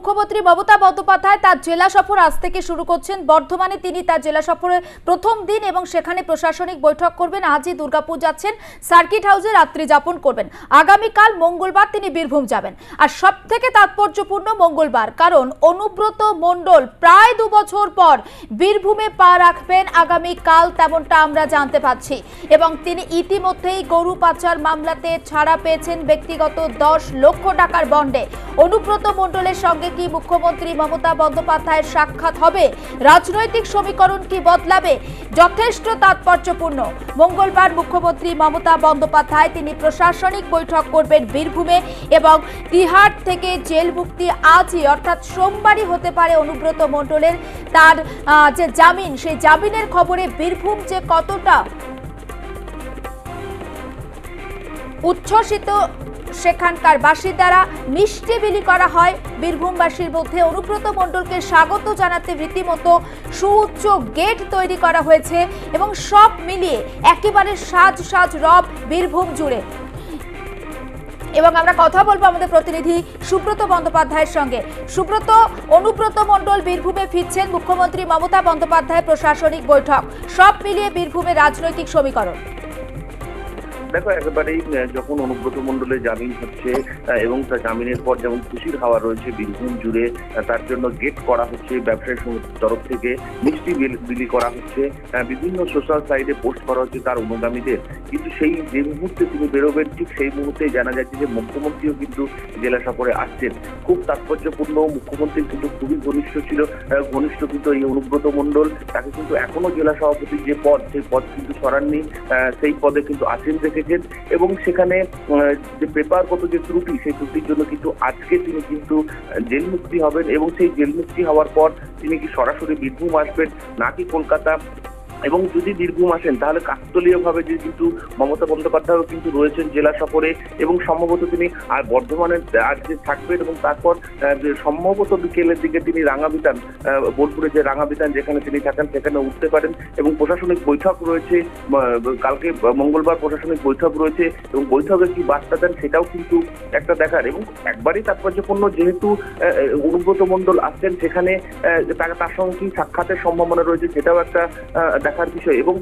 মুখ্যমন্ত্রী মমতা বন্দ্যোপাধ্যায় তার জেলা সফর আজ থেকে শুরু করছেন। বর্ধমানে তিনি তার জেলা সফরের প্রথম দিন এবং সেখানে প্রশাসনিক বৈঠক করবেন। আজই দুর্গাপুর যাচ্ছেন, সার্কিট হাউসে রাত্রি যাপন করবেন। আগামীকাল মঙ্গলবার তিনি বীরভূম যাবেন। আর সবথেকে তাৎপর্যপূর্ণ মঙ্গলবার, কারণ অনুব্রত মণ্ডল প্রায় 2 বছর পর বীরভূমে পা রাখবেন আগামীকাল, তেমনটা আমরা জানতে পাচ্ছি। এবং তিনি ইতিমধ্যেই গরু পাচার মামলাতে ছাড়া পেয়েছেন ব্যক্তিগত 10 লক্ষ টাকার বন্ডে। অনুব্রত মণ্ডলের সঙ্গে কি মুখ্যমন্ত্রী মমতা বন্দ্যোপাধ্যায়ের সাক্ষাৎ হবে? রাজনৈতিক সমীকরণ কি বদলাবে? যথেষ্ট তাৎপর্যপূর্ণ। মঙ্গলবার মুখ্যমন্ত্রী মমতা বন্দ্যোপাধ্যায় তিনি প্রশাসনিক বৈঠক করবেন বীরভূমে এবং তিহার থেকে জেল মুক্তি আজই অর্থাৎ সোমবারই হতে পারে অনুব্রত মণ্ডলের। তার যে জামিন, সেই জামিনের খবরে বীরভূম যে কতটা উচ্ছ্বসিত সেখানকার বাসিন্দারা, মিষ্টি বিলি করা হয় বীরভূমবাসীর মধ্যে। অনুব্রত মণ্ডলকে স্বাগত জানাতে রীতিমতো সুউচ্চ গেট তৈরি করা হয়েছে এবং সব মিলিয়ে একেবারে সাজ সাজ রব বীরভূম জুড়ে। এবং আমরা কথা বলবো আমাদের প্রতিনিধি সুব্রত বন্দ্যোপাধ্যায়ের সঙ্গে। সুব্রত, অনুব্রত মণ্ডল বীরভূমে ফিরছেন, মুখ্যমন্ত্রী মমতা বন্দ্যোপাধ্যায় প্রশাসনিক বৈঠক, সব মিলিয়ে বীরভূমের রাজনৈতিক সমীকরণ। দেখো, একেবারেই যখন অনুব্রত মণ্ডলের জামিন হচ্ছে এবং তার জামিনের পর যেমন খুশির হাওয়া রয়েছে বীরভূম জুড়ে, তার জন্য গেট করা হচ্ছে ব্যবসায়ী সমিতির তরফ থেকে, মিষ্টি বিলি করা হচ্ছে, বিভিন্ন সোশ্যাল সাইটে পোস্ট করা হচ্ছে তার অনুগামীদের। কিন্তু সেই যে মুহূর্তে তিনি বেরোবেন, ঠিক সেই মুহূর্তেই জানা যাচ্ছে যে মুখ্যমন্ত্রীও কিন্তু জেলা সফরে আসছেন। খুব তাৎপর্যপূর্ণ, মুখ্যমন্ত্রী কিন্তু খুবই ঘনিষ্ঠ কিন্তু এই অনুব্রত মণ্ডল। তাকে কিন্তু এখনো জেলা সভাপতির যে পদ, সেই পদ কিন্তু সরাননি, সেই পদে কিন্তু আছেন রেখেছেন। এবং সেখানে যে পেপারগত যে ত্রুটি, সেই ত্রুটির জন্য কিন্তু আজকে তিনি কিন্তু জেল মুক্তি হবেন। এবং সেই জেল মুক্তি হওয়ার পর তিনি কি সরাসরি বীরভূম আসবেন নাকি কলকাতা, এবং যদি বীরভূম আসেন তাহলে কাকতলীয় ভাবে যে কিন্তু মমতা বন্দ্যোপাধ্যায়ও কিন্তু রয়েছেন জেলা সফরে এবং সম্ভবত তিনি আর বর্ধমানে আজকে থাকবেন এবং তারপর সম্ভবত বিকেলের দিকে তিনি রাঙাবিতান, বোলপুরে যে রাঙাবিতান যেখানে তিনি থাকেন সেখানে উঠতে পারেন। এবং প্রশাসনিক বৈঠক রয়েছে কালকে, মঙ্গলবার প্রশাসনিক বৈঠক রয়েছে এবং বৈঠকে কি বার্তা দেন সেটাও কিন্তু একটা দেখার। এবং একবারই তাৎপর্যপূর্ণ, যেহেতু অনুব্রত মণ্ডল আসছেন সেখানে তার সঙ্গে কি সাক্ষাতের সম্ভাবনা রয়েছে সেটাও একটা দেখার বিষয়। এবং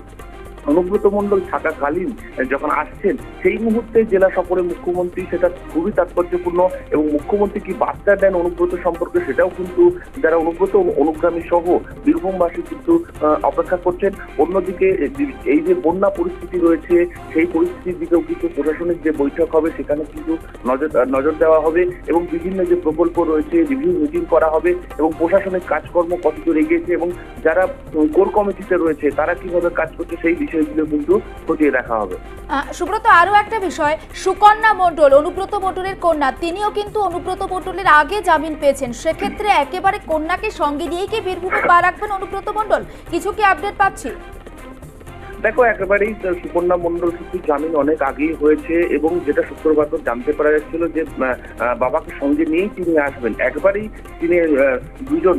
অনুব্রত মণ্ডল থাকাকালীন যখন আসছেন সেই মুহূর্তে জেলা সফরে মুখ্যমন্ত্রী, সেটা খুবই তাৎপর্যপূর্ণ। এবং মুখ্যমন্ত্রী কি বার্তা দেন অনুব্রত সম্পর্কে সেটাও কিন্তু যারা অনুব্রত অনুগামী সহ বীরভূমবাসী কিন্তু অপেক্ষা করছেন। অন্যদিকে এই যে বন্যা পরিস্থিতি রয়েছে সেই পরিস্থিতির দিকেও কিন্তু প্রশাসনিক যে বৈঠক হবে সেখানে কিন্তু নজর দেওয়া হবে এবং বিভিন্ন যে প্রকল্প রয়েছে রিভিউ মিটিং করা হবে এবং প্রশাসনিক কাজকর্ম কতদূর এগিয়েছে এবং যারা কোর কমিটিতে রয়েছে তারা কিভাবে কাজ করছে সেই বিষয়গুলো কিন্তু খতিয়ে দেখা হবে। সুব্রত, আরো একটা বিষয়, সুকন্যা মণ্ডল, অনুব্রত মণ্ডলের কন্যা, তিনিও কিন্তু অনুব্রত মণ্ডলের আগে জামিন পেয়েছেন। সেক্ষেত্রে একেবারে কন্যাকে সঙ্গে নিয়েই কি বীরভূমে পা রাখবেন অনুব্রত মণ্ডল? কিছু কি আপডেট পাচ্ছি? দেখো, একেবারেই সুকন্যা মণ্ডল কিন্তু জামিন অনেক আগেই হয়েছে এবং যেটা শুক্রবার জানতে পারা যাচ্ছিল যে বাবাকে সঙ্গে নিয়েই তিনি আসবেন। একবারেই তিনি দুজন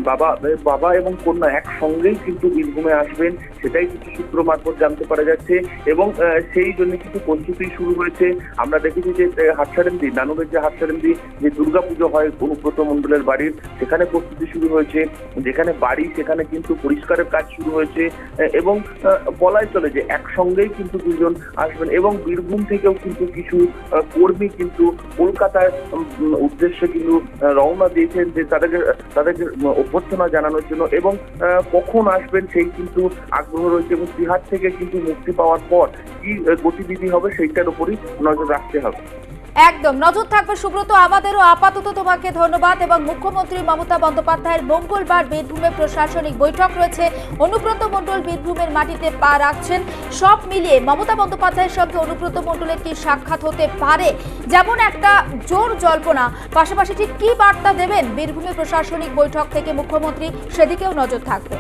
বাবা এবং কন্যা একসঙ্গেই কিন্তু বীরভূমে আসবেন, সেটাই কিন্তু সূত্র মারফত জানতে পারা যাচ্ছে। এবং সেই জন্য কিন্তু প্রস্তুতি শুরু হয়েছে। আমরা দেখেছি যে হাটসারেন্দি, নানুরের যে হাটসারেন্দি যে দুর্গাপুজো হয় অনুব্রত মণ্ডলের বাড়ির, সেখানে প্রস্তুতি শুরু হয়েছে। যেখানে বাড়ি সেখানে কিন্তু পরিষ্কারের কাজ শুরু হয়েছে এবং বলাই চলে যে একসঙ্গেই কিন্তু দুজন আসবেন। এবং বীরভূম থেকেও কিন্তু কিছু কর্মী কিন্তু কলকাতার উদ্দেশ্যে কিন্তু রওনা দিয়েছেন যে তাদেরকে অভ্যর্থনা জানানোর জন্য এবং কখন আসবেন সেই কিন্তু আগ্রহ রয়েছে। এবং তিহার থেকে কিন্তু মুক্তি পাওয়ার পর কি গতিবিধি হবে সেইটার উপরই নজর রাখতে হবে। একদম নজর থাকবে সুব্রত। আমাদেরও আপাতত তোমাকে ধন্যবাদ। এবং মুখ্যমন্ত্রী মমতা বন্দ্যোপাধ্যায়ের মঙ্গলবার বীরভূমে প্রশাসনিক বৈঠক রয়েছে। অনুব্রত মণ্ডল বীরভূমের মাটিতে পা রাখছেন। সব মিলিয়ে মমতা বন্দ্যোপাধ্যায়ের সঙ্গে অনুব্রত মণ্ডলের কি সাক্ষাৎ হতে পারে, যেমন একটা জোর জল্পনা। পাশাপাশি ঠিক কি বার্তা দেবেন বীরভূমে প্রশাসনিক বৈঠক থেকে মুখ্যমন্ত্রী, সেদিকেও নজর থাকবে।